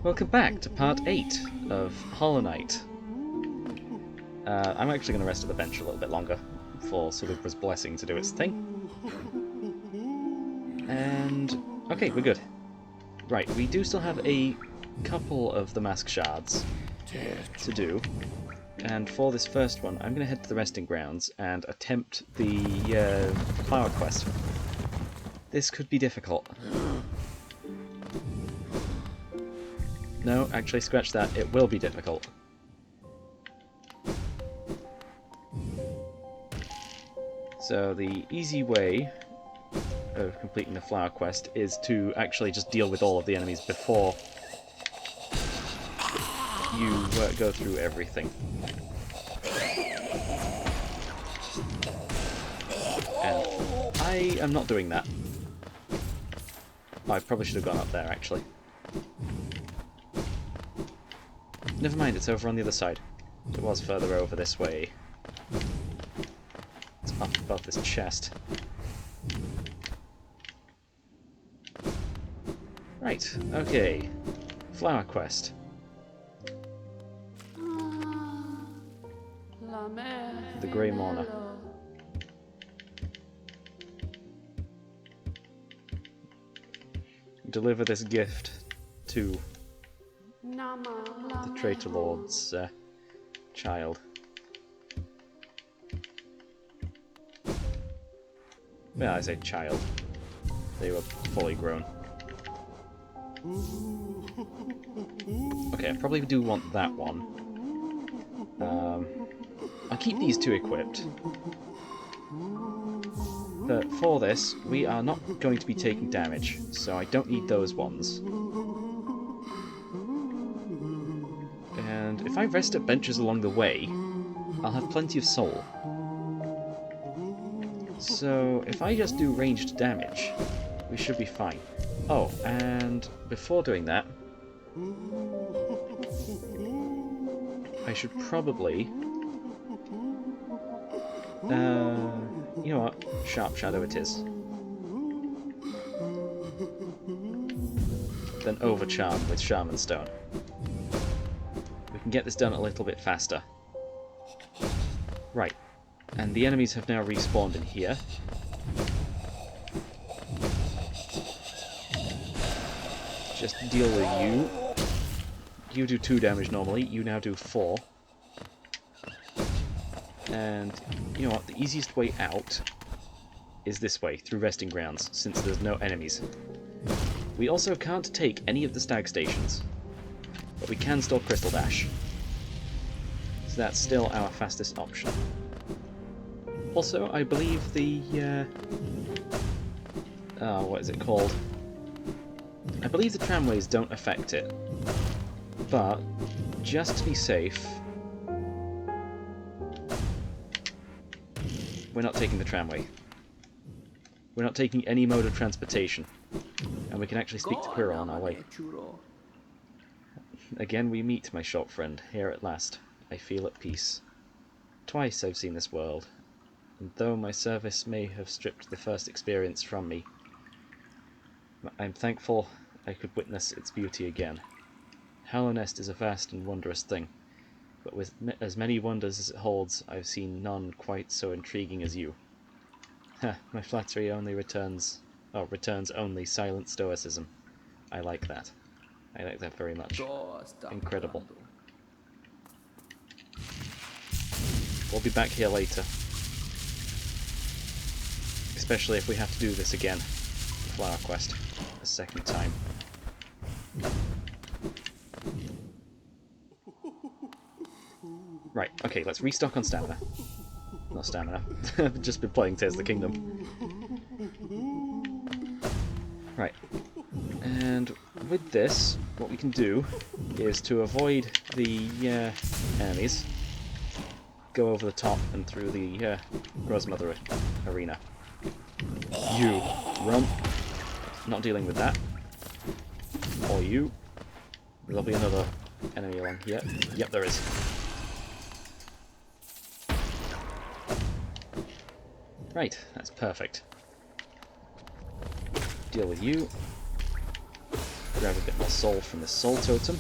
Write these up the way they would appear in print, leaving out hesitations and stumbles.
Welcome back to part 8 of Hollow Knight. I'm actually going to rest at the bench a little bit longer for Sulibra's blessing to do its thing. And okay, we're good. Right, we do still have a couple of the mask shards to do. And for this first one, I'm going to head to the resting grounds and attempt the flower quest. This could be difficult. No, actually, scratch that. It will be difficult. So the easy way of completing the flower quest is to actually just deal with all of the enemies before you go through everything. And I am not doing that. Oh, I probably should have gone up there, actually. Never mind, it's over on the other side. It was further over this way. It's up above this chest. Right, okay. Flower quest. The Grey Mourner. Deliver this gift to the Traitor Lord's child. Well, I say child. They were fully grown. Okay, I probably do want that one. I'll keep these two equipped. But for this, we are not going to be taking damage, so I don't need those ones. And if I rest at benches along the way, I'll have plenty of soul. So if I just do ranged damage, we should be fine. Oh, and before doing that, I should probably... you know what? Sharp Shadow it is. Then Overcharm with Shaman Stone. We can get this done a little bit faster. Right. And the enemies have now respawned in here. Just deal with you. You do 2 damage normally, you now do 4. And you know what, the easiest way out is this way, through resting grounds, since there's no enemies. We also can't take any of the stag stations, but we can still Crystal Dash. So that's still our fastest option. Also, I believe the... what is it called? I believe the tramways don't affect it. But, just to be safe, we're not taking the tramway. We're not taking any mode of transportation. And we can actually speak to Quirrell on our way. Again we meet, my shop friend, here at last. I feel at peace. Twice I've seen this world, and though my service may have stripped the first experience from me, I'm thankful I could witness its beauty again. Hallownest is a vast and wondrous thing, but with as many wonders as it holds, I've seen none quite so intriguing as you. Ha, my flattery only returns only silent stoicism. I like that. I like that very much. Incredible. We'll be back here later. Especially if we have to do this again. The flower quest. A second time. Right, okay, let's restock on stamina. Not stamina. I've just been playing Tears of the Kingdom. Right. And with this, what we can do is to avoid the enemies, go over the top and through the Grosmother arena. You, run. Not dealing with that. Or you. There'll be another enemy along here. Yep, there is. Right, that's perfect. Deal with you. Grab a bit more soul from the soul totem.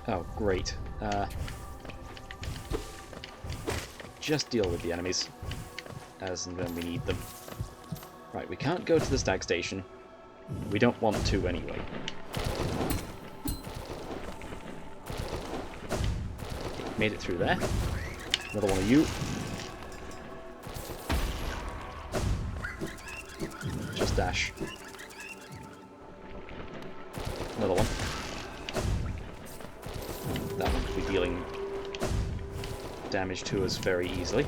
Oh, great. Just deal with the enemies as and when we need them. Right, we can't go to the stag station. We don't want to anyway. Made it through there. Another one of you. Just dash. Another one. That one could be dealing damage to us very easily.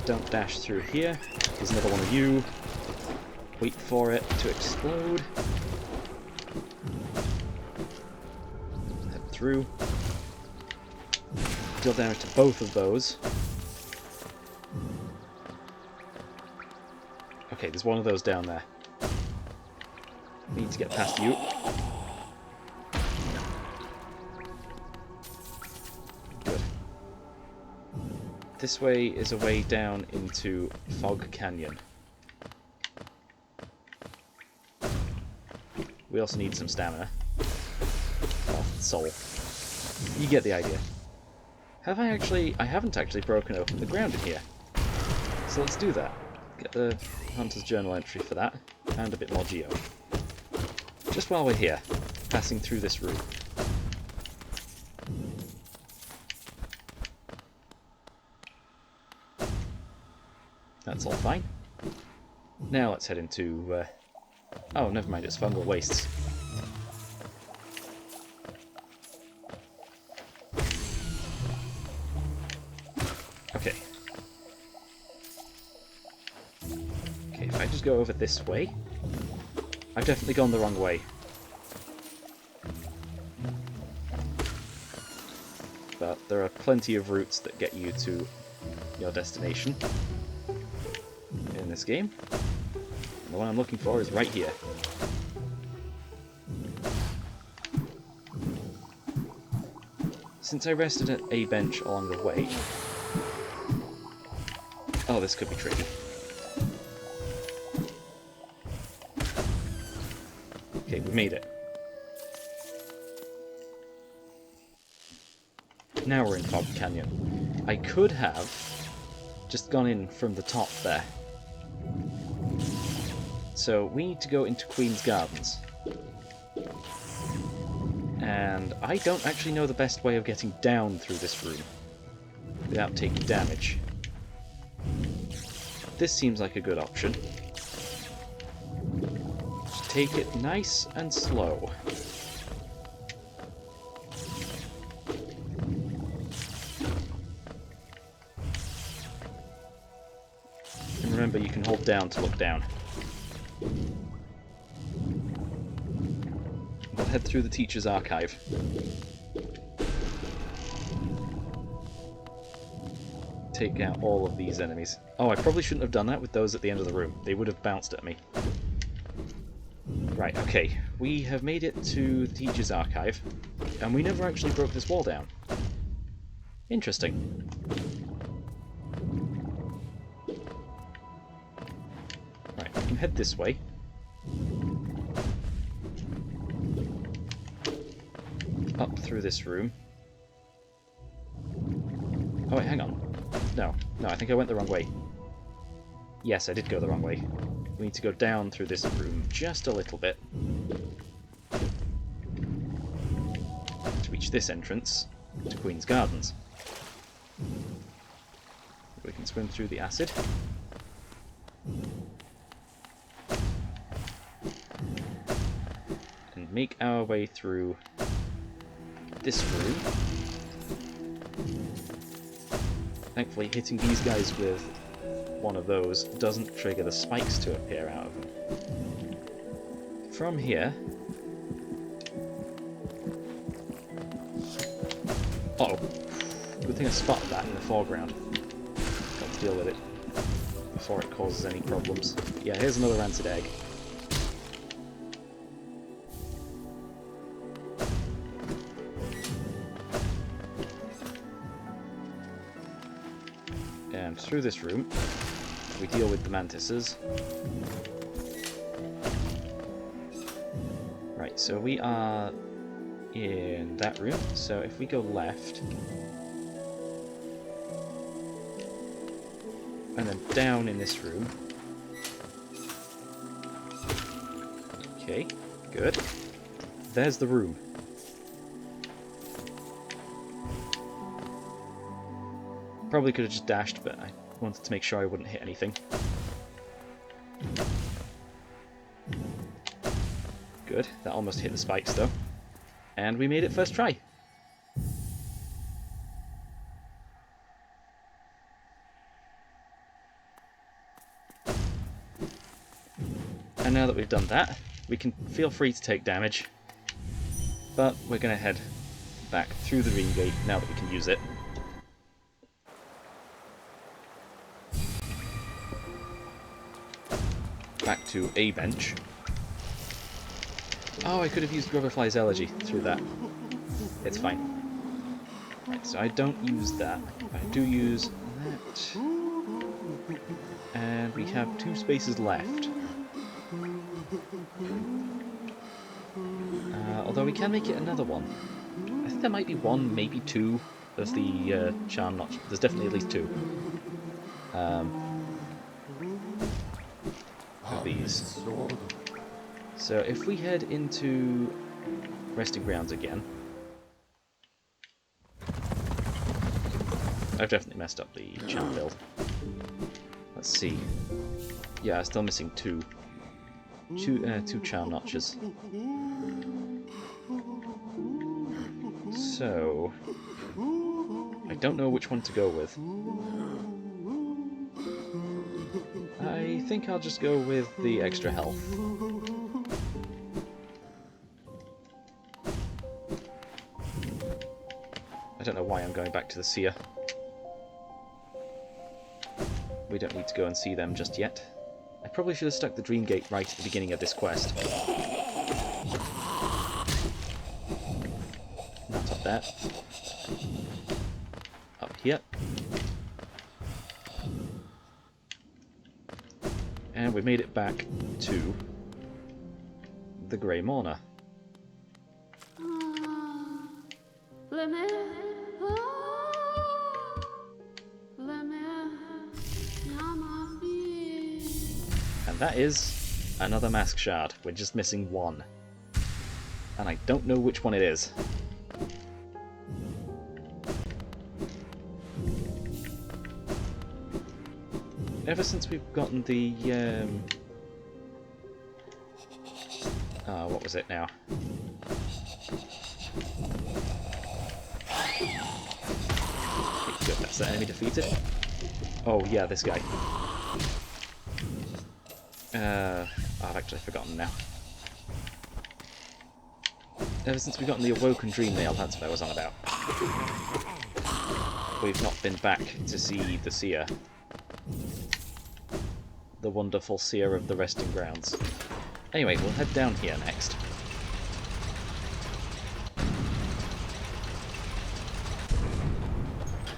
Don't dash through here. There's another one of you. Wait for it to explode. Head through. Deal damage to both of those. Okay, there's one of those down there. Need to get past you. Good. This way is a way down into Fog Canyon. We also need some stamina. Oh, soul. You get the idea. I haven't actually broken open the ground in here. So let's do that. Get the Hunter's Journal entry for that, and a bit more geo. Just while we're here, passing through this room. That's all fine. Now let's head into... oh, never mind, it's fungal wastes. Okay. Okay, if I just go over this way... I've definitely gone the wrong way. But there are plenty of routes that get you to your destination in this game. And the one I'm looking for is right here. Since I rested at a bench along the way... Oh, this could be tricky. Okay, we made it. Now we're in Fog Canyon. I could have just gone in from the top there. So we need to go into Queen's Gardens. And I don't actually know the best way of getting down through this room without taking damage. This seems like a good option. Just take it nice and slow. And remember, you can hold down to look down. We'll head through the teacher's archive. Take out all of these enemies. Oh, I probably shouldn't have done that with those at the end of the room. They would have bounced at me. Right, okay. We have made it to the teacher's archive, and we never actually broke this wall down. Interesting. Right, we can head this way. Up through this room. Oh wait, hang on. No, I think I went the wrong way. Yes, I did go the wrong way. We need to go down through this room just a little bit to reach this entrance to Queen's Gardens. We can swim through the acid. And make our way through this room. Thankfully, hitting these guys with one of those doesn't trigger the spikes to appear out of them. From here... Uh-oh. Good thing I spotted that in the foreground. Got to deal with it before it causes any problems. Yeah, here's another rancid egg. And through this room, we deal with the mantises. Right, so we are in that room, so if we go left, and then down in this room. Okay, good. There's the room. Probably could have just dashed, but I wanted to make sure I wouldn't hit anything. Good, that almost hit the spikes though. And we made it first try. And now that we've done that, we can feel free to take damage. But we're going to head back through the ring gate now that we can use it. Back to a bench. Oh, I could have used Grubberfly's Elegy through that. It's fine. Right, so I don't use that. I do use that. And we have 2 spaces left. Although we can make it another one. I think there might be 1, maybe 2 of the charm notch. There's definitely at least 2. Of these. So if we head into Resting Grounds again. I've definitely messed up the charm build. Let's see. Yeah, I'm still missing 2 charm notches. So I don't know which one to go with. I think I'll just go with the extra health. I don't know why I'm going back to the seer. We don't need to go and see them just yet. I probably should have stuck the Dream Gate right at the beginning of this quest. Not up there. Up here. And we've made it back to the Grey Mourner. And that is another mask shard. We're just missing 1. And I don't know which one it is. Ever since we've gotten the what was it now? Okay, good, that's the enemy defeated. Oh yeah, this guy. I've actually forgotten now. Ever since we've gotten the Awoken Dream Nail, that's what I was on about. We've not been back to see the Seer. The wonderful Seer of the Resting Grounds. Anyway, we'll head down here next.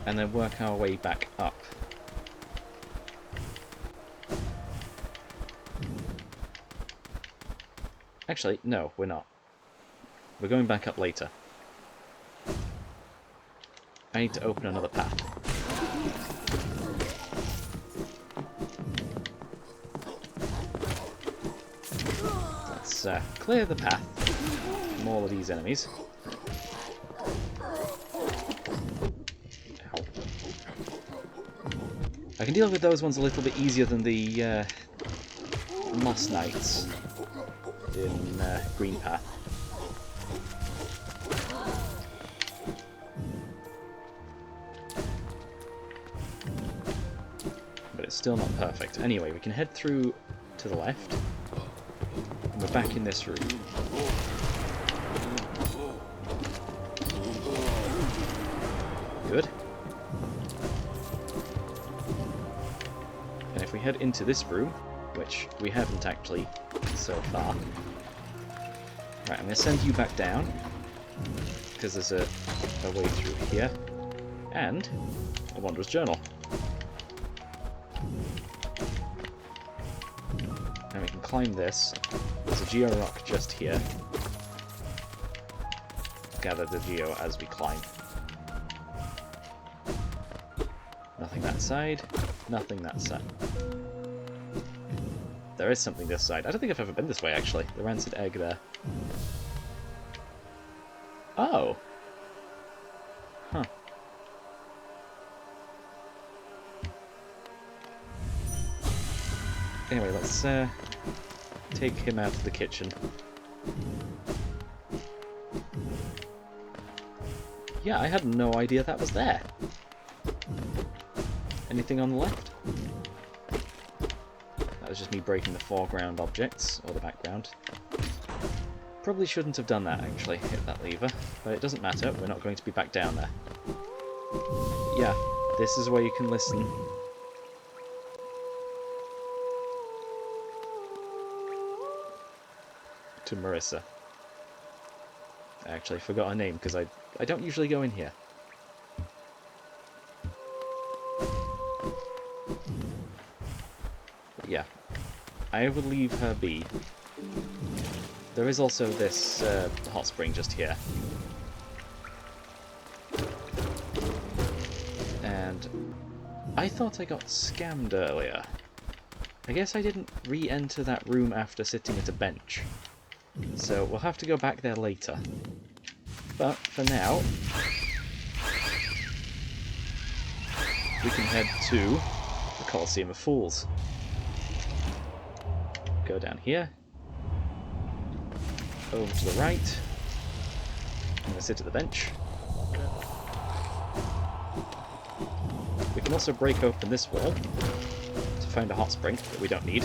And then work our way back up. Actually, no, we're not. We're going back up later. I need to open another path. Let's clear the path from all of these enemies. Ow. I can deal with those ones a little bit easier than the Moss Knights in Green Path. But it's still not perfect. Anyway, we can head through to the left. And we're back in this room. Good. And if we head into this room, which we haven't actually so far. Right, I'm going to send you back down, because there's a way through here, and a Wanderer's Journal. And we can climb this. There's a Geo Rock just here. gather the geo as we climb. Nothing that side, nothing that side. There is something this side. I don't think I've ever been this way, actually. The rancid egg there. Oh! Huh. Anyway, let's take him out of the kitchen. Yeah, I had no idea that was there. Anything on the left? That was just me breaking the foreground objects, or the background. Probably shouldn't have done that, actually, hit that lever, but it doesn't matter, we're not going to be back down there. Yeah, this is where you can listen. To Marissa. I actually forgot her name, because I don't usually go in here. But yeah, I will leave her be. There is also this hot spring just here. And I thought I got scammed earlier. I guess I didn't re-enter that room after sitting at a bench. So we'll have to go back there later. But for now, we can head to the Colosseum of Fools. Go down here. Over to the right. I'm going to sit at the bench. We can also break open this wall to find a hot spring that we don't need.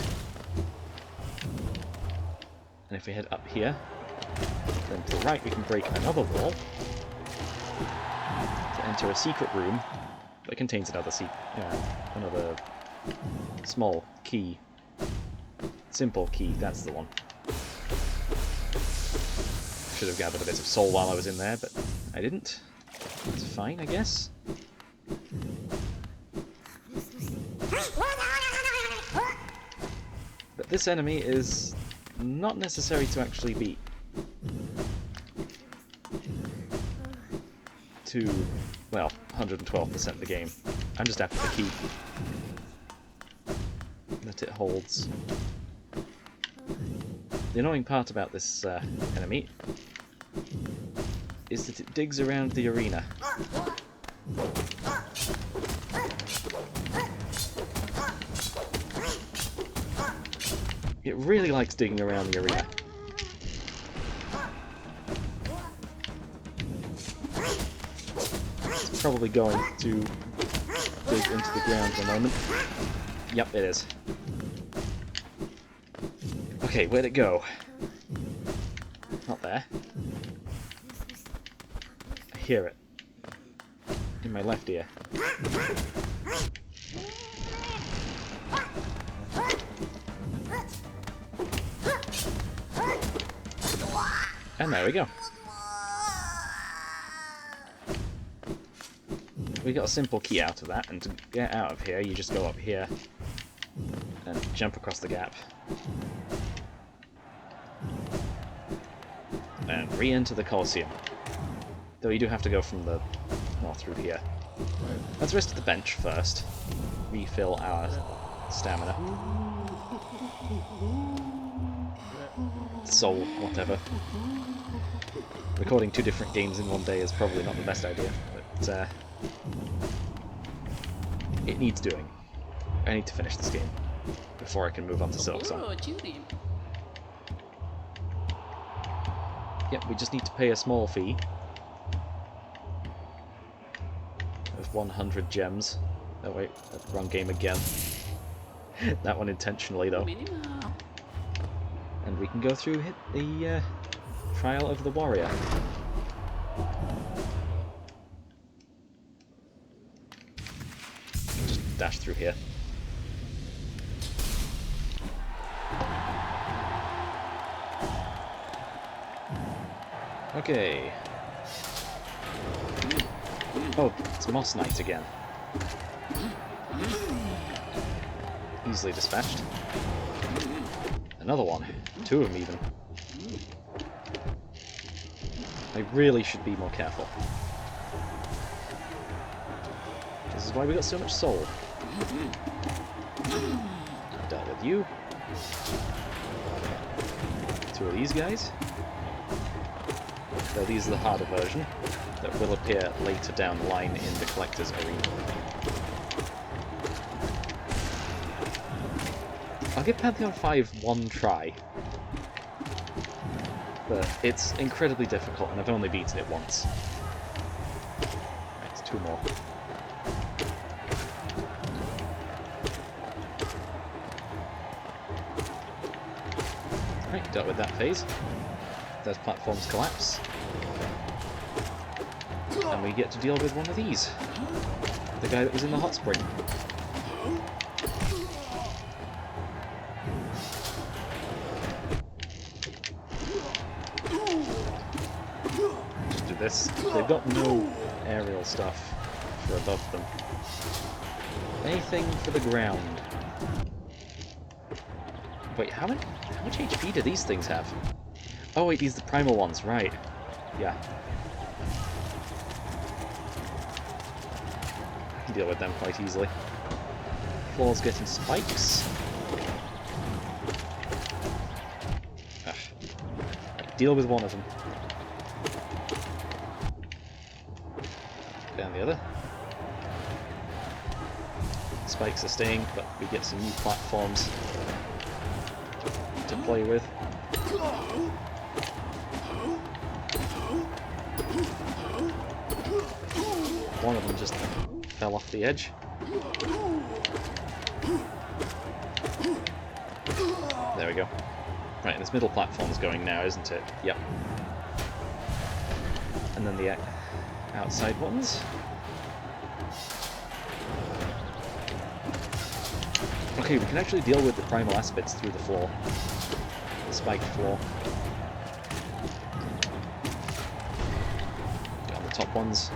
And if we head up here, then to the right we can break another wall to enter a secret room that contains another small key. Simple key, that's the one. Should have gathered a bit of soul while I was in there, but I didn't. It's fine, I guess. But this enemy is not necessary to actually beat. To, well, 112% the game. I'm just after the key that it holds. The annoying part about this enemy is that it digs around the arena. It really likes digging around the arena. It's probably going to dig into the ground in a moment. Yep, it is. Okay, where'd it go? Not there. I hear it. In my left ear. And there we go. We got a simple key out of that, and to get out of here, you just go up here and jump across the gap. And re-enter the Colosseum. Though you do have to go from the... well, through here. Let's rest at the bench first. Refill our stamina. Soul, whatever. Recording 2 different games in one day is probably not the best idea, but it needs doing. I need to finish this game before I can move on to Silksong. Yep, we just need to pay a small fee of 100 gems. Oh wait, wrong game again. That one intentionally though. And we can go through the Trial of the Warrior. Just dash through here. Okay. Oh, it's Moss Knight again. Easily dispatched. Another one. 2 of them even. I really should be more careful. This is why we got so much soul. Dealt with you. 2 of these guys. Though these are the harder version that will appear later down the line in the collector's arena. I'll give Pantheon 5 one try, but it's incredibly difficult and I've only beaten it once. Right, it's 2 more. Right, dealt with that phase. Those platforms collapse. And we get to deal with one of these. The guy that was in the hot spring. Just do this. They've got no aerial stuff for above them. Anything for the ground. Wait, how much HP do these things have? Oh wait, these are the primal ones, right. Yeah. I can deal with them quite easily. Floor's getting spikes. Ugh. Deal with one of them. Down the other. Spikes are staying, but we get some new platforms to play with. One of them just fell off the edge. There we go. Right, this middle platform's going now, isn't it? Yep. And then the outside ones. Okay, we can actually deal with the primal aspects through the floor. The spiked floor. Get on the top ones,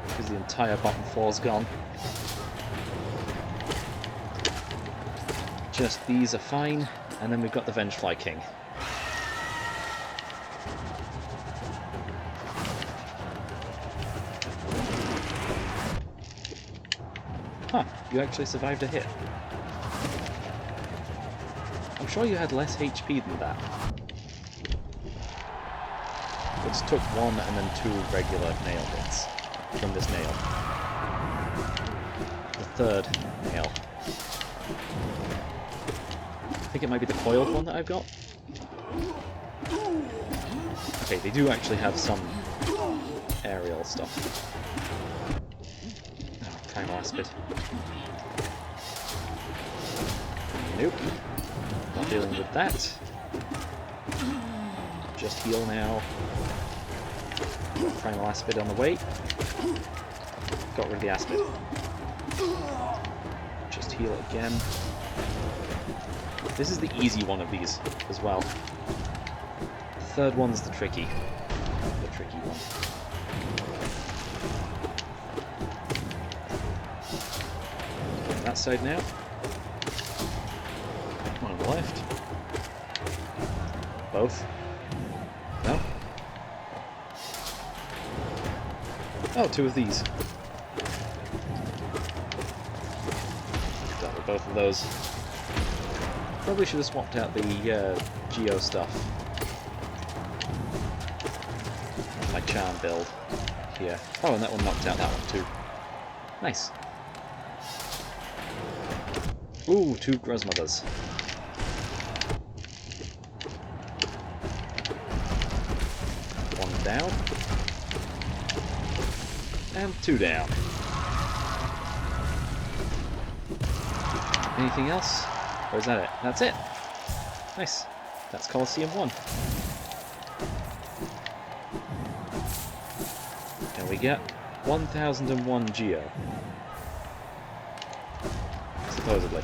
because the entire bottom floor's gone. Just these are fine, and then we've got the Vengefly King. Huh, you actually survived a hit. I'm sure you had less HP than that. It just took 1 and then 2 regular nail hits from this nail. The 3rd nail. I think it might be the coiled one that I've got. Okay, they do actually have some aerial stuff. Oh, primal aspid. Nope. Not dealing with that. Just heal now. Primal aspid on the way. Got rid of the aspid. Just heal again. This is the easy one of these as well. The 3rd one's the tricky one. On that side now. One on the left. Both. No? Oh, 2 of these. Dealt with both of those. Probably should have swapped out the Geo stuff. My charm build here. Oh, and that one knocked out that one too. Nice. Ooh, 2 Grozmothers. One down. And 2 down. Anything else? Or is that it? That's it! Nice. That's Colosseum 1. And we get 1001 Geo. Supposedly.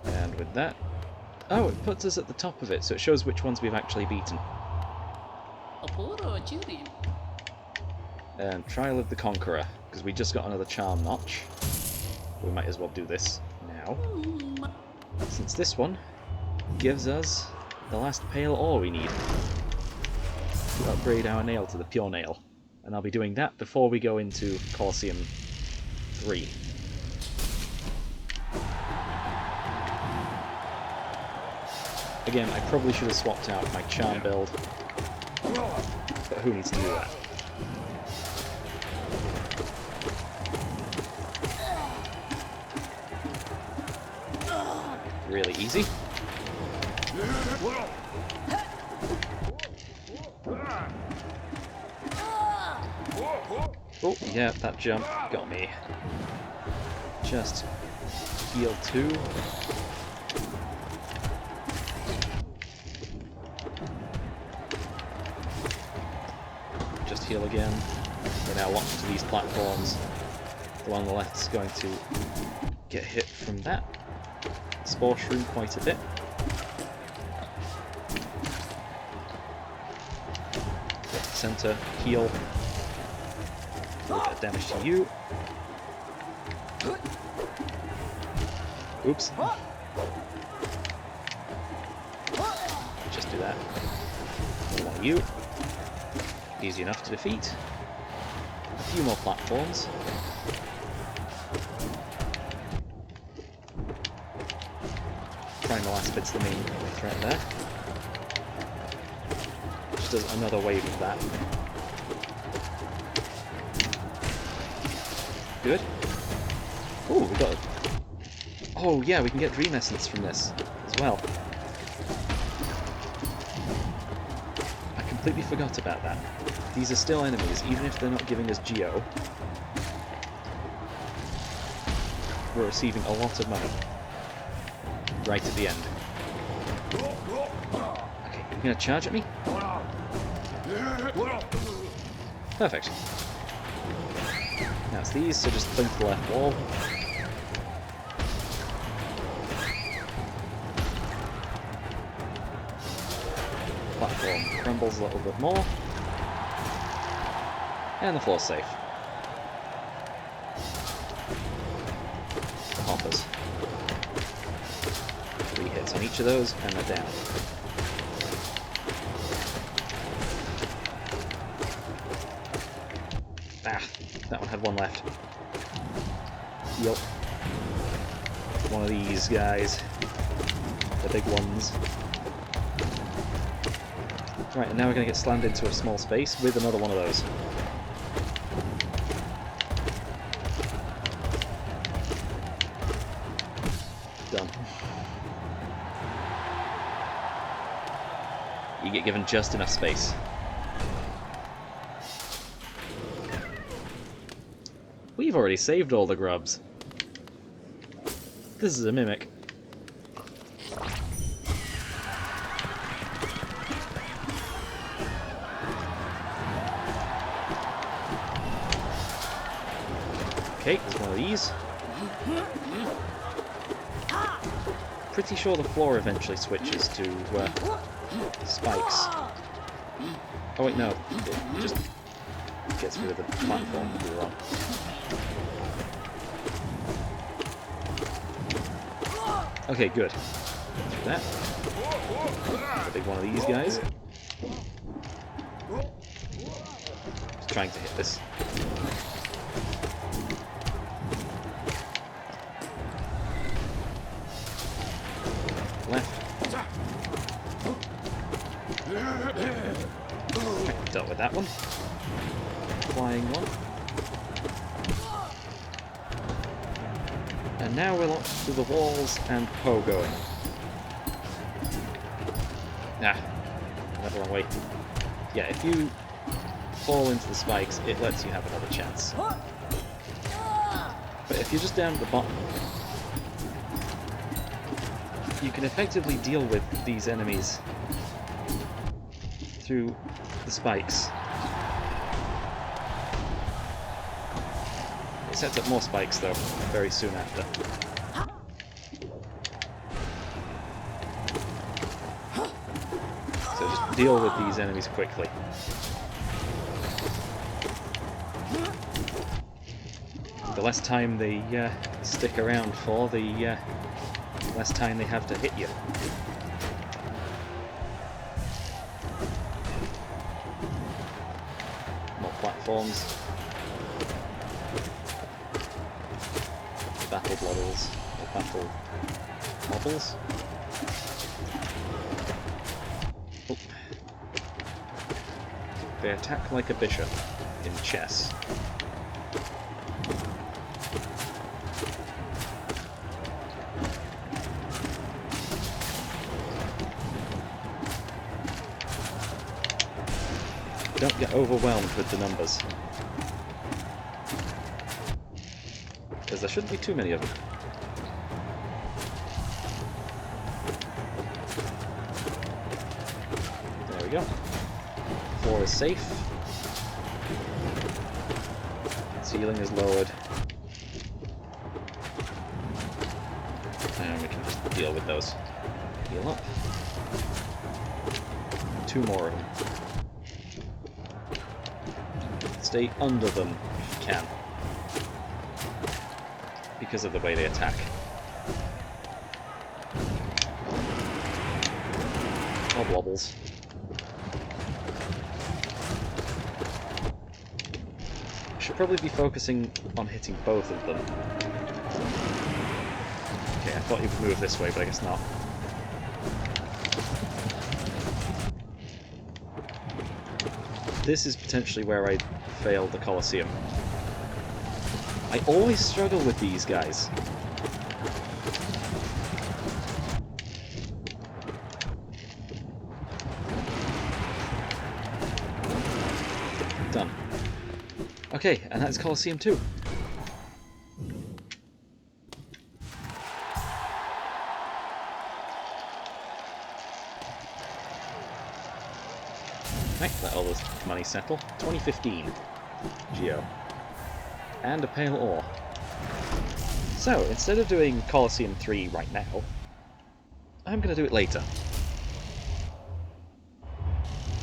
And with that... Oh, it puts us at the top of it, so it shows which ones we've actually beaten. And Trial of the Conqueror, because we just got another charm notch. We might as well do this now. Since this one gives us the last pale ore we need to upgrade our nail to the pure nail. And I'll be doing that before we go into Colosseum 3. Again, I probably should have swapped out my charm build, but who needs to do that? Really easy. Oh, yeah, that jump got me. Just heal 2. Just heal again. We're now locked to these platforms. The one on the left is going to get hit from that spore shroom quite a bit. Center, heal. A little bit of damage to you. Oops. Just do that. One of you. Easy enough to defeat. A few more platforms. Primal Aspid's the main threat there. Just does another wave of that. Good. Oh, we got. Oh yeah, we can get Dream Essence from this as well. I completely forgot about that. These are still enemies, even if they're not giving us Geo. We're receiving a lot of money right at the end. Okay, you're gonna charge at me? Perfect. Now it's these, so just cling to the left wall. Platform crumbles a little bit more. And the floor's safe. The hoppers. 3 hits on each of those, and they're down. Ah, that one had one left. Yup. One of these guys. The big ones. Right, and now we're going to get slammed into a small space with another one of those. Done. You get given just enough space. We've already saved all the grubs. This is a mimic. Okay, there's one of these. Pretty sure the floor eventually switches to spikes. Oh wait, no. It just gets rid of the platform we were on. Okay, good. Through that. A big one of these guys. Just trying to hit this. Left. Okay, dealt with that one. Flying one. And now we're locked to the walls and Poe going. Ah, went the wrong way. Yeah, if you fall into the spikes, it lets you have another chance. But if you're just down at the bottom, you can effectively deal with these enemies through the spikes. It sets up more spikes though, very soon after. So just deal with these enemies quickly. The less time they stick around for, the less time they have to hit you. platforms. Battle bloddles. Or battle models. Oh. They attack like a bishop in chess. Don't get overwhelmed with the numbers, because there shouldn't be too many of them. There we go. Floor is safe. Ceiling is lowered. And we can just deal with those. Heal up. 2 more of them. Stay under them if you can, because of the way they attack. Or wobbles. Should probably be focusing on hitting both of them. Okay, I thought he would move this way, but I guess not. This is potentially where I failed the Colosseum. I always struggle with these guys. Done. Okay, and that's Colosseum 2. Right, let all this money settle. 2015. Geo. And a pale ore. So, instead of doing Colosseum 3 right now, I'm going to do it later.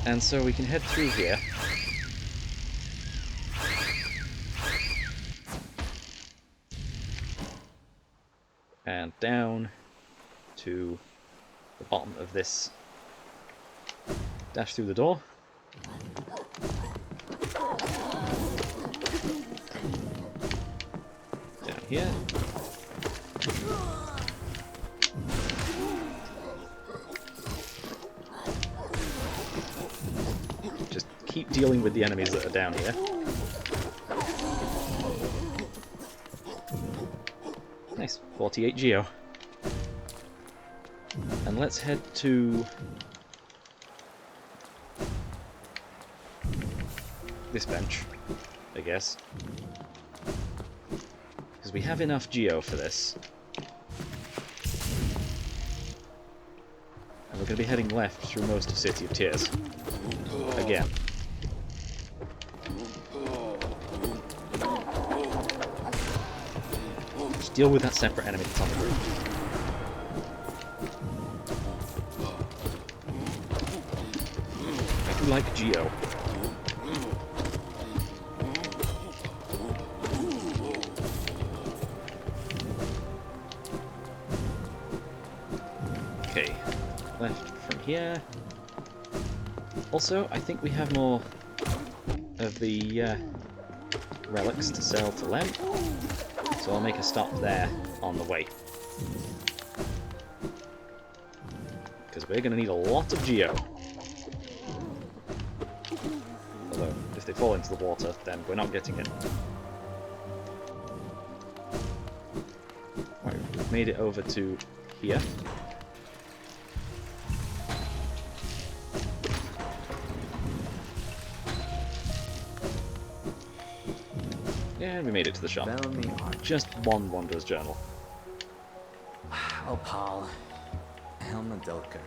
And so we can head through here. And down to the bottom of this. Dash through the door. Down here. Just keep dealing with the enemies that are down here. Nice, 48 Geo. And let's head to this bench, I guess. Because we have enough Geo for this. And we're going to be heading left through most of City of Tears. Again. Just deal with that separate enemy that's on the roof. I do like Geo. Okay, left from here. Also, I think we have more of the relics to sell to Lem, so I'll make a stop there on the way. Because we're going to need a lot of Geo. Although, if they fall into the water, then we're not getting it. Right, we've made it over to here. And we made it to the shop. Just one Wanderer's Journal. Opal. Helmadilka.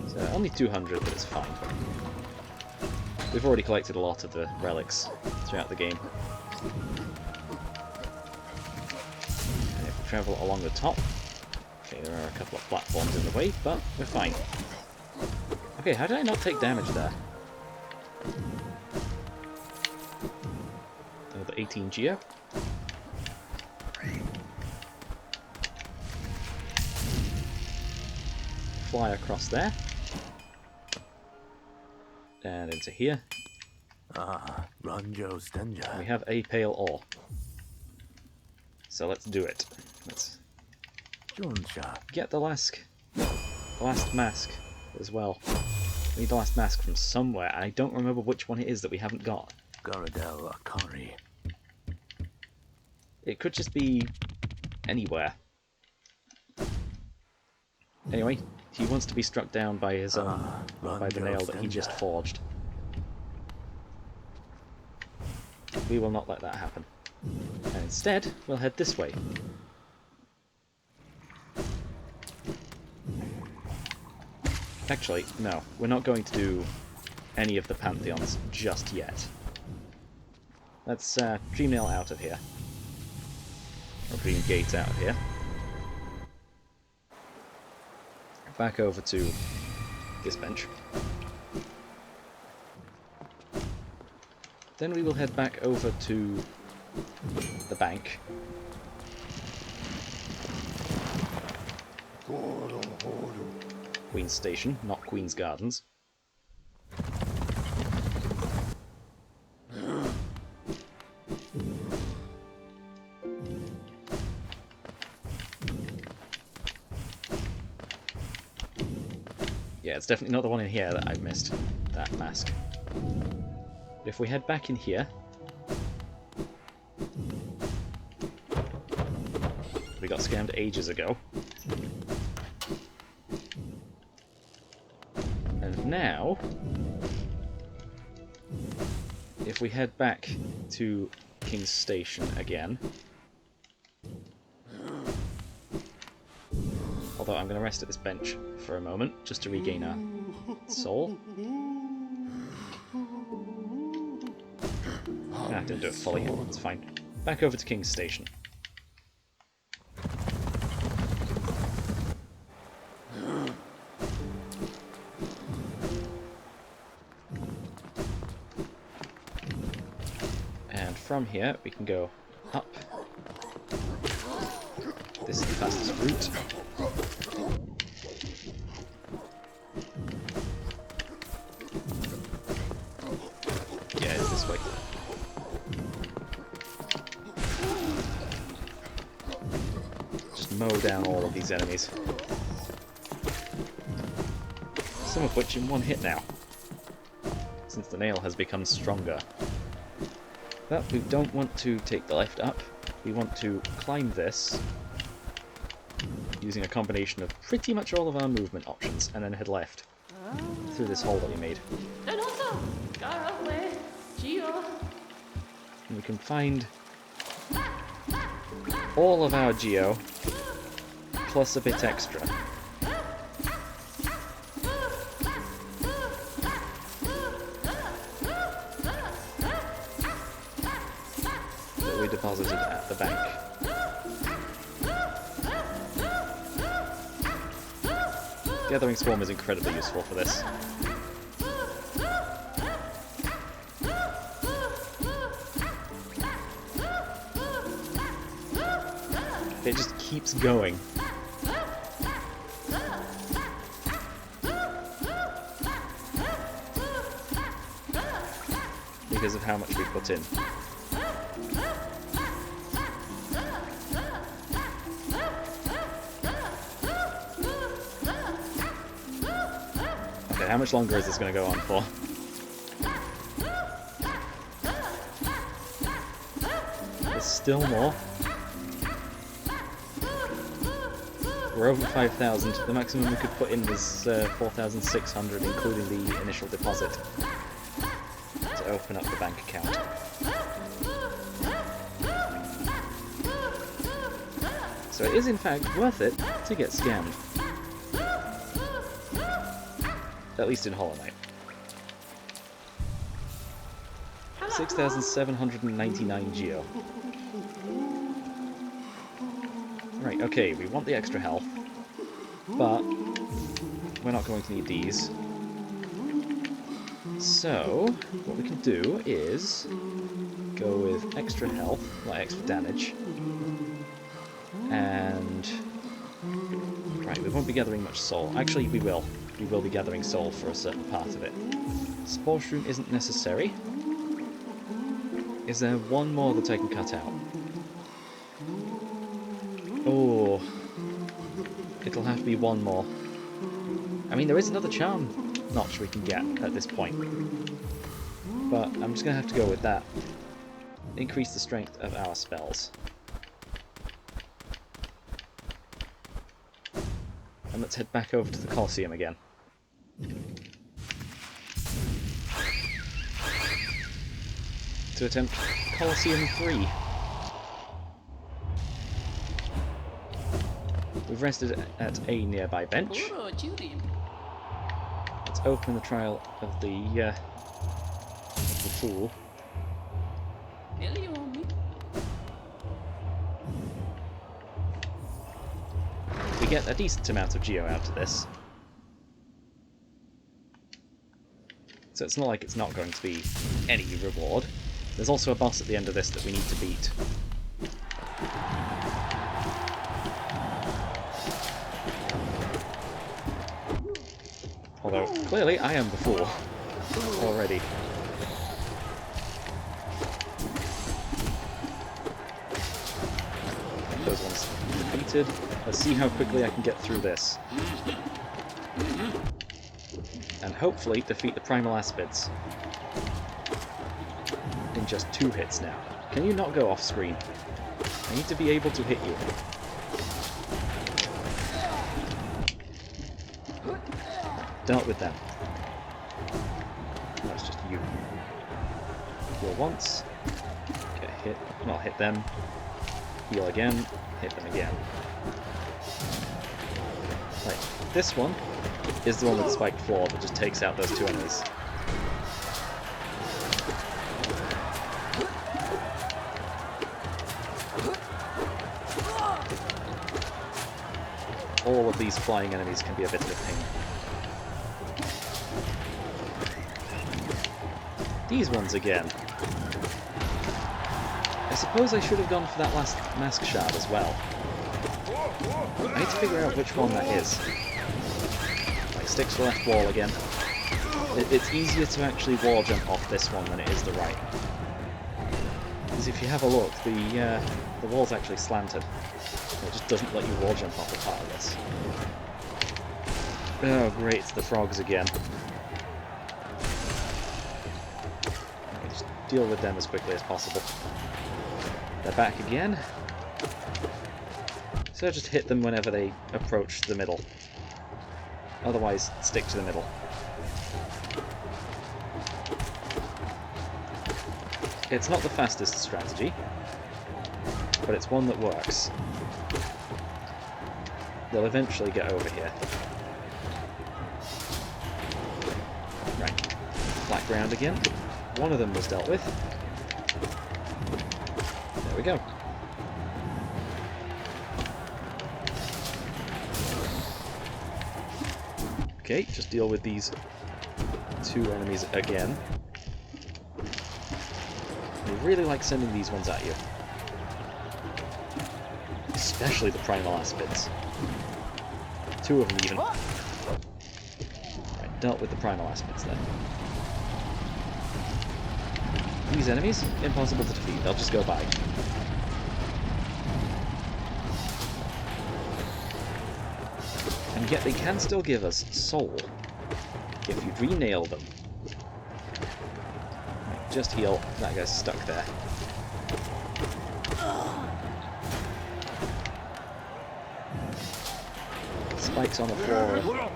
So only 200, but it's fine. We've already collected a lot of the relics throughout the game. And if we travel along the top... Okay, there are a couple of platforms in the way, but we're fine. Okay, how did I not take damage there? Another 18 Geo. Fly across there. And into here. Ranjo Stenja. We have a pale ore. So let's do it. Let's Jonsha. get the last mask as well. We need the last mask from somewhere, and I don't remember which one it is that we haven't got. Garadel Akari. It could just be anywhere. Anyway, he wants to be struck down by his own, by the nail that he just forged. We will not let that happen. And instead, we'll head this way. Actually, no, we're not going to do any of the pantheons just yet. Let's Dreamnail out of here. Or Dream Gate out of here. Back over to this bench. Then we will head back over to the bank. Queen's Station, not Queen's Gardens. Yeah, it's definitely not the one in here that I've missed, that mask. But if we head back in here... We got scammed ages ago. And now... If we head back to King's Station again... Although I'm going to rest at this bench for a moment, just to regain our soul. Ah, didn't do it fully. It's fine. Back over to King's Station. And from here, we can go up. This is the fastest route. Yeah, it's this way. Just mow down all of these enemies. Some of which in one hit now, since the nail has become stronger. But we don't want to take the left up. We want to climb this using a combination of pretty much all of our movement options, and then head left through this hole that we made. And we can find all of our geo, plus a bit extra. That we deposited at the bank. Gathering Swarm is incredibly useful for this. It just keeps going. Because of how much we put in. Okay, how much longer is this going to go on for? There's still more. We're over 5,000. The maximum we could put in was 4,600, including the initial deposit to open up the bank account. So it is in fact worth it to get scammed. At least in Hollow Knight. 6,799 geo. Right, okay, we want the extra health, but we're not going to need these. So, what we can do is go with extra health, like extra damage, and... Right, we won't be gathering much soul. Actually, we will. We will be gathering soul for a certain part of it. Spore Shroom isn't necessary. Is there one more that I can cut out? Oh, it'll have to be one more. I mean, there is another charm notch we can get at this point, but I'm just going to have to go with that. Increase the strength of our spells. And let's head back over to the Colosseum again. To attempt Colosseum 3. We've rested at a nearby bench. Let's open the trial of the fool. We get a decent amount of geo out of this. So it's not like it's not going to be any reward. There's also a boss at the end of this that we need to beat. Although, clearly I am the fool already. Those ones defeated. Let's see how quickly I can get through this. And hopefully defeat the primal aspids. In just 2 hits now. Can you not go off screen? I need to be able to hit you. Dealt with them. That's just you. Heal once. Get hit. Well, hit them. Heal again. Hit them again. Right. This one is the one with the spiked floor that just takes out those 2 enemies. All of these flying enemies can be a bit of a pain. These ones again. I suppose I should have gone for that last mask shard as well. I need to figure out which one that is. Like, sticks to the left wall again. It's easier to actually wall jump off this one than it is the right. Because if you have a look, the wall's actually slanted. It just doesn't let you wall jump off a part of this. Oh great, it's the frogs again. Just deal with them as quickly as possible. They're back again. So just hit them whenever they approach the middle. Otherwise, stick to the middle. It's not the fastest strategy, but it's one that works. They'll eventually get over here. Right. Flat ground again. One of them was dealt with. There we go. Okay, just deal with these 2 enemies again. I really like sending these ones at you. Especially the primal aspids. 2 of them even. Right, dealt with the primal aspids then. These enemies, impossible to defeat, they'll just go by. And yet they can still give us soul, if you re-nail them. Right, just heal, that guy's stuck there. Spikes on the floor,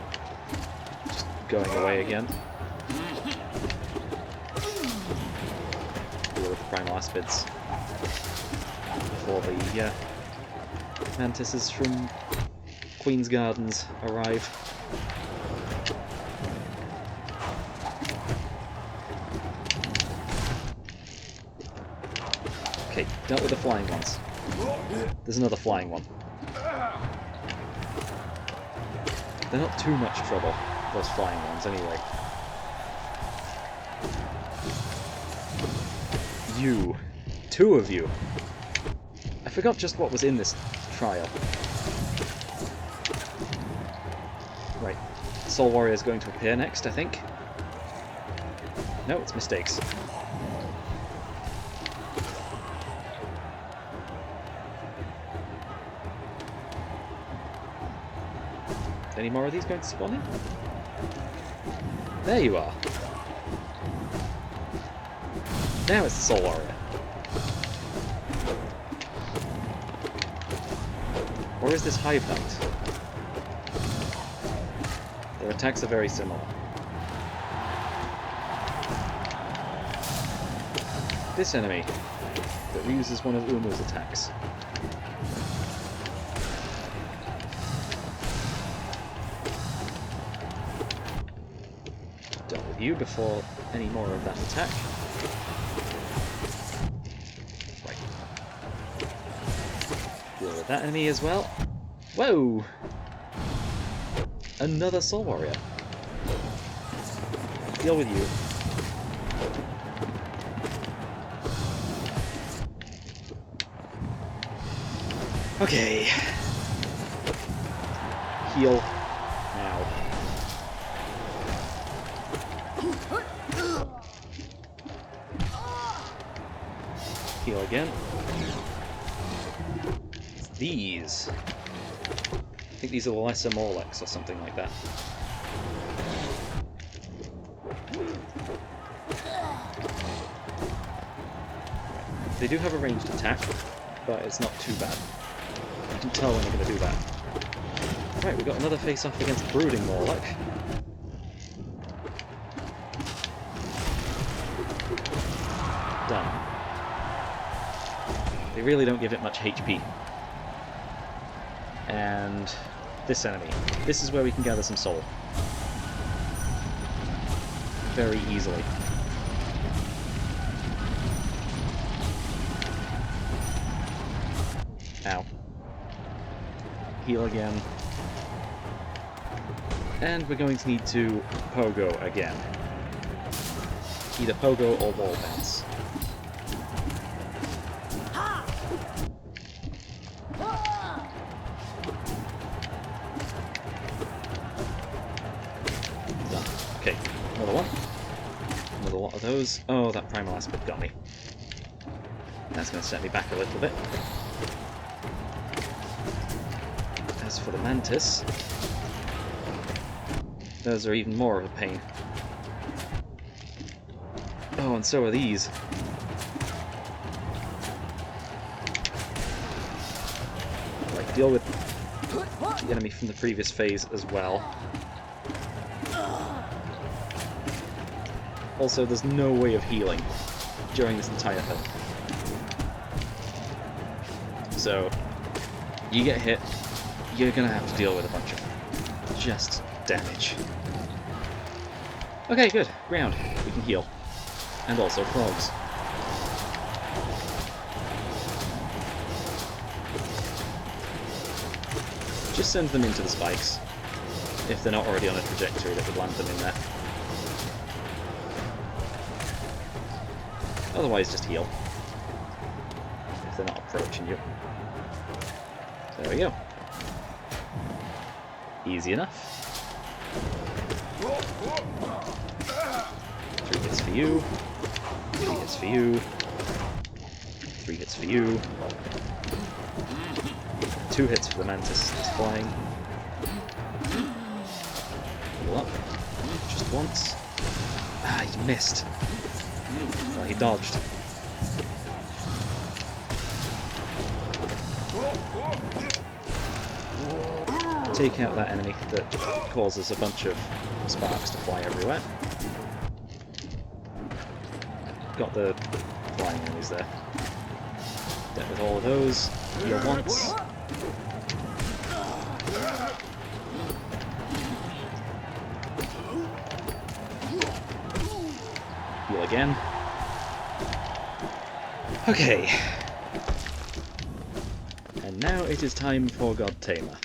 just going away again. Deal with the primal aspids before the mantises from Queen's Gardens arrive. Okay, dealt with the flying ones. There's another flying one. They're not too much trouble, those flying ones, anyway. You. 2 of you. I forgot just what was in this trial. Right. Soul Warrior is going to appear next, I think. No, it's mistakes. Any more of these going to spawn in? There you are. Now it's the Soul Warrior. Or is this Hive Knight? Their attacks are very similar. This enemy that uses one of Umu's attacks. Dealt with you before any more of that attack. Right. Deal with that enemy as well. Whoa! Another Soul Warrior. Deal with you. Okay. Heal now. Heal again. It's these. I think these are the lesser Morlocks or something like that. They do have a ranged attack, but it's not too bad. I can tell when they're going to do that. Right, we've got another face-off against Brooding Morlock. Done. They really don't give it much HP. And this enemy. This is where we can gather some soul. Very easily. Ow. Heal again. And we're going to need to pogo again. Either pogo or wall bounce. Done. Okay, another one. Another lot of those. Oh, that primal aspect got me. That's going to set me back a little bit. As for the mantis, those are even more of a pain. Oh, and so are these. Right, deal with the enemy from the previous phase as well. Also, there's no way of healing during this entire thing. So, you get hit, you're gonna have to deal with a bunch of just damage. Okay, good. Ground. We can heal. And also frogs. Just send them into the spikes, if they're not already on a trajectory that would land them in there. Otherwise, just heal. If they're not approaching you. There we go. Easy enough. 3 hits for you. 3 hits for you. 3 hits for you. 2 hits for the mantis that's flying. Pull up. Just once. Ah, he missed. Well, he dodged. Take out that enemy that causes a bunch of sparks to fly everywhere. Got the flying enemies there. Dealt with all of those. Heal once. Heal again. Okay. And now it is time for God Tamer.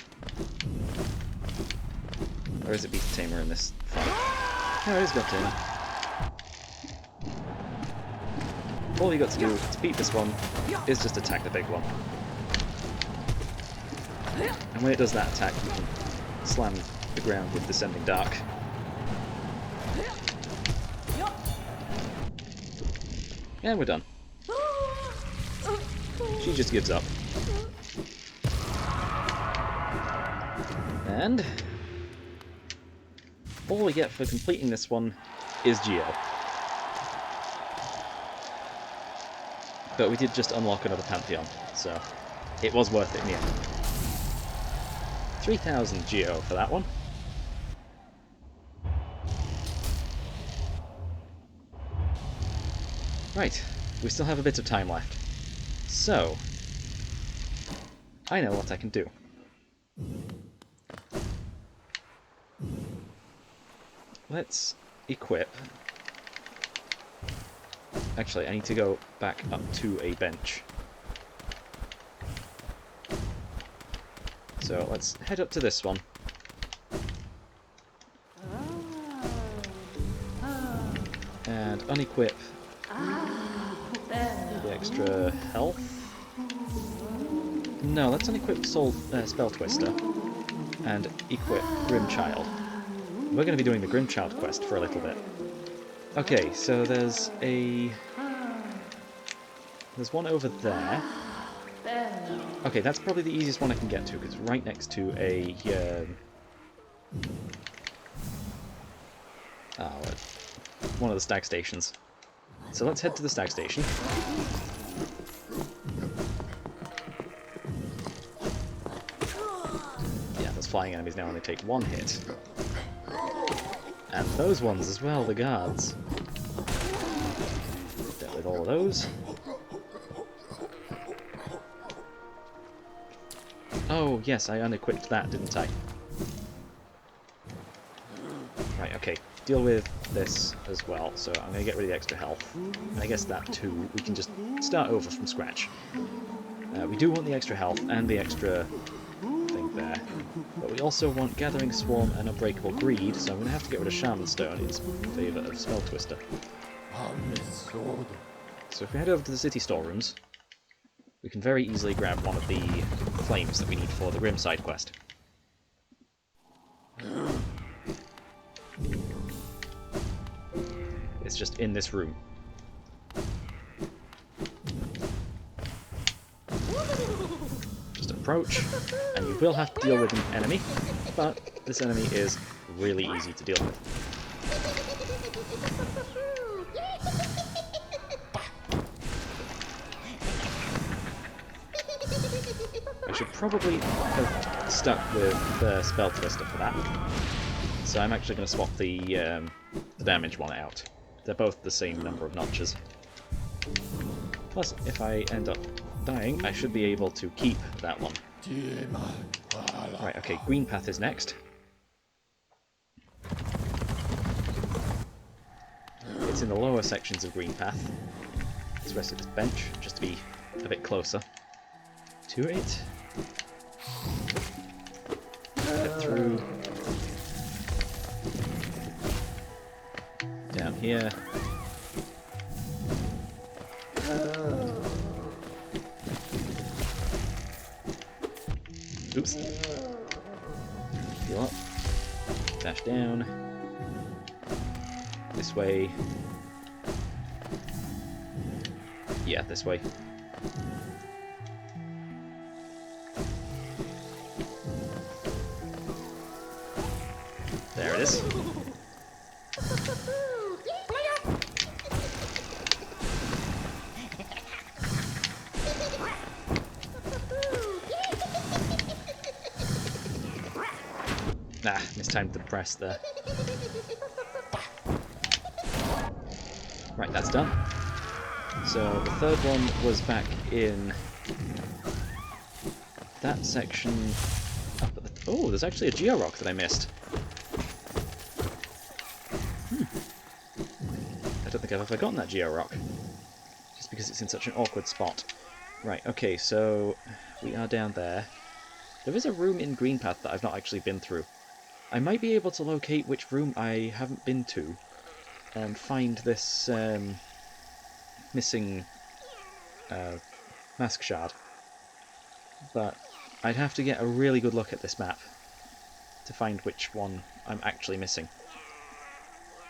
Or is it Beast Tamer in this fight? No, it is God Tamer. All you got to do to beat this one is just attack the big one. And when it does that attack, you can slam the ground with Descending Dark. And we're done. She just gives up. And all we get for completing this one is Geo. But we did just unlock another Pantheon, so it was worth it in the end. 3,000 Geo for that one. Right, we still have a bit of time left. So, I know what I can do. Let's equip. Actually, I need to go back up to a bench. So let's head up to this one. And unequip the extra health. No, let's unequip Spell Twister and equip Grimm Child. We're going to be doing the Grimm Child quest for a little bit. Okay, so there's one over there. Okay, that's probably the easiest one I can get to, because it's right next to a... one of the stag stations. So let's head to the stag station. Yeah, those flying enemies now only take one hit. And those ones as well, the guards. Dealt with all of those. Oh, yes, I unequipped that, didn't I? Right, okay. Deal with this as well, so I'm going to get rid of the extra health. And I guess that too, we can just start over from scratch. We do want the extra health and the extra thing there. But we also want Gathering Swarm and Unbreakable Greed, so I'm going to have to get rid of Shaman Stone in favour of Spell Twister. So if we head over to the city storerooms, we can very easily grab one of the flames that we need for the Grimm side quest. It's just in this room. Just approach, and you will have to deal with an enemy, but this enemy is really easy to deal with. I should probably have stuck with the Spell Twister for that, so I'm actually going to swap the damage one out. They're both the same number of notches. Plus, if I end up dying, I should be able to keep that one. Right, okay, Green Path is next. It's in the lower sections of Green Path. Let's rest of this bench, just to be a bit closer to it. Get through. Down here. Oops. Heal up. Dash down. This way. Yeah, this way. There it is. Nah, mistimed the press there. Right, that's done. So the third one was back in that section up at the... Oh, there's actually a Georock that I missed. I don't think I've ever gotten that Georock. Just because it's in such an awkward spot. Right, okay, so we are down there. There is a room in Green Path that I've not actually been through. I might be able to locate which room I haven't been to and find this missing mask shard. But I'd have to get a really good look at this map to find which one I'm actually missing.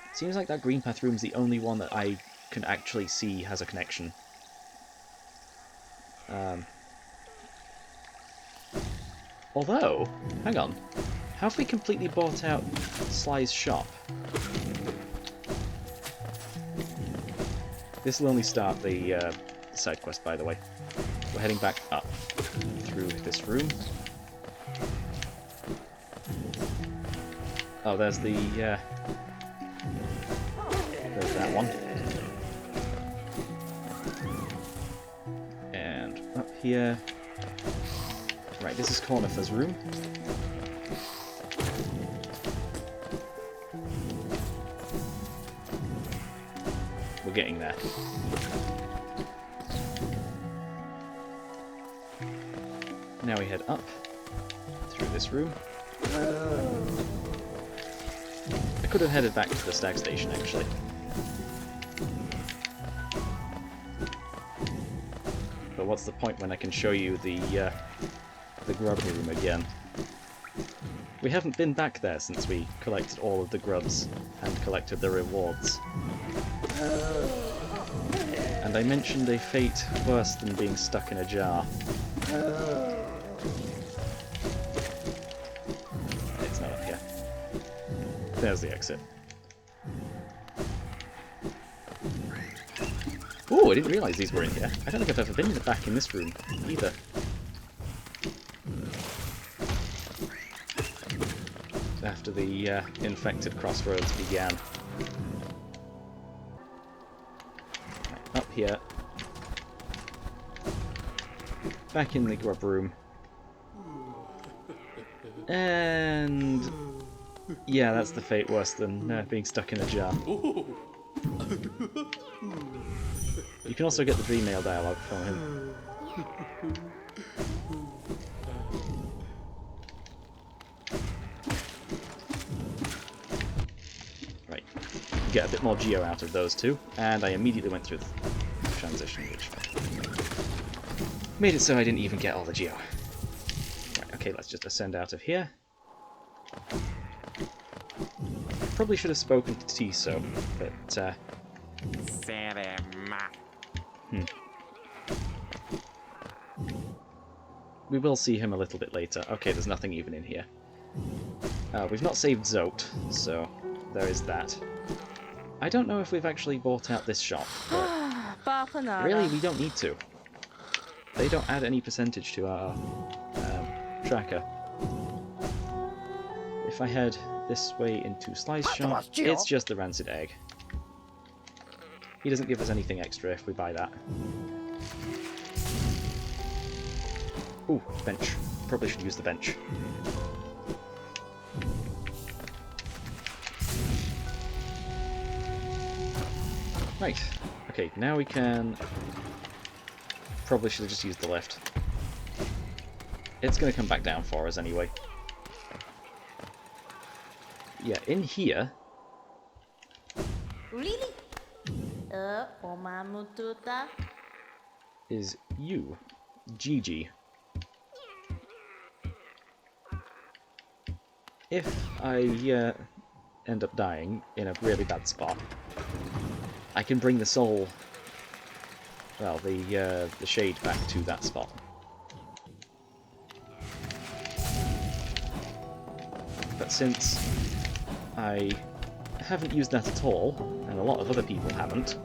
It seems like that Green Path room is the only one that I can actually see has a connection. Although, hang on. Have we completely bought out Sly's shop? This will only start the side quest, by the way. We're heading back up through this room. Oh, there's the there's that one. And up here. Right, this is Cornifer's room. We're getting there. Now we head up through this room. I could have headed back to the stag station, actually. But what's the point when I can show you the grub room again? We haven't been back there since we collected all of the grubs and collected the rewards. And I mentioned a fate worse than being stuck in a jar. It's not up here. There's the exit. Oh, I didn't realise these were in here. I don't think I've ever been back in this room either. After the infected crossroads began. Right, up here. Back in the grub room. And yeah, that's the fate worse than being stuck in a jar. You can also get the Gmail dialogue from him. Right, get a bit more geo out of those two, and I immediately went through the transition, which made it so I didn't even get all the geo. Right, okay, let's just ascend out of here. Probably should have spoken to Tiso, but we will see him a little bit later. Okay, there's nothing even in here. We've not saved Zote, so there is that. I don't know if we've actually bought out this shop, but really we don't need to. They don't add any percentage to our tracker. If I head this way into Sly's shop, it's just the rancid egg. He doesn't give us anything extra if we buy that. Ooh, bench. Probably should use the bench. Right. Okay, now we can... Probably should have just used the lift. It's going to come back down for us anyway. Yeah, in here... Really? is you, Gigi. If I end up dying in a really bad spot, I can bring the soul, well, the shade back to that spot. But since I haven't used that at all, and a lot of other people haven't,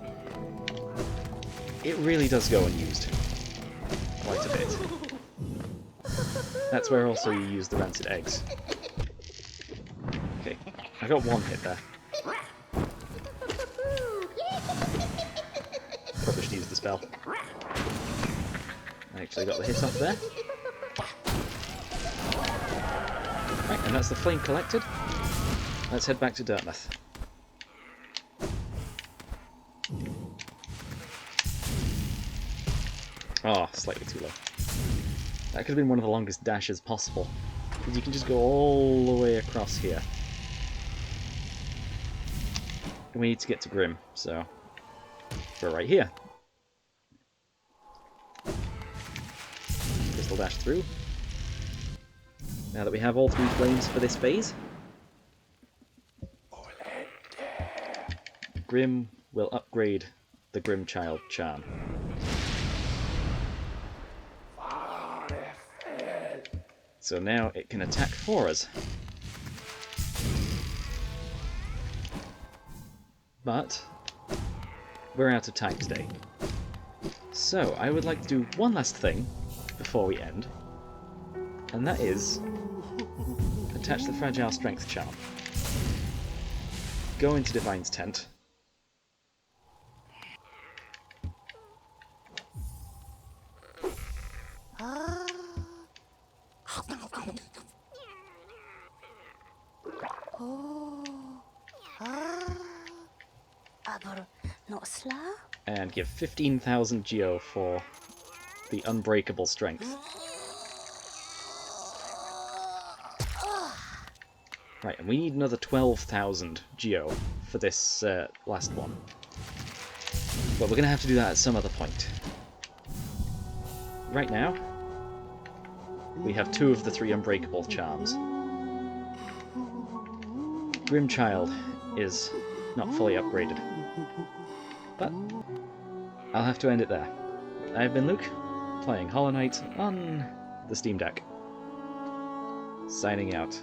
it really does go unused. Quite a bit. That's where also you use the rancid eggs. Okay, I got one hit there. Probably should use the spell. I actually got the hit off there. Right, and that's the flame collected. Let's head back to Dartmouth. Oh, slightly too low. That could have been one of the longest dashes possible, because you can just go all the way across here. And we need to get to Grimm, so we're right here. Crystal dash through. Now that we have all 3 flames for this phase, Grimm will upgrade the Grimm Child charm. So now it can attack for us. But we're out of time today. So I would like to do one last thing before we end, and that is attach the Fragile Strength charm. Go into Divine's tent. And give 15,000 geo for the unbreakable strength. Right, and we need another 12,000 geo for this last one. But we're going to have to do that at some other point. Right now, we have 2 of the 3 unbreakable charms. Grimm Child is not fully upgraded. But I'll have to end it there. I've been Luke, playing Hollow Knight on the Steam Deck. Signing out.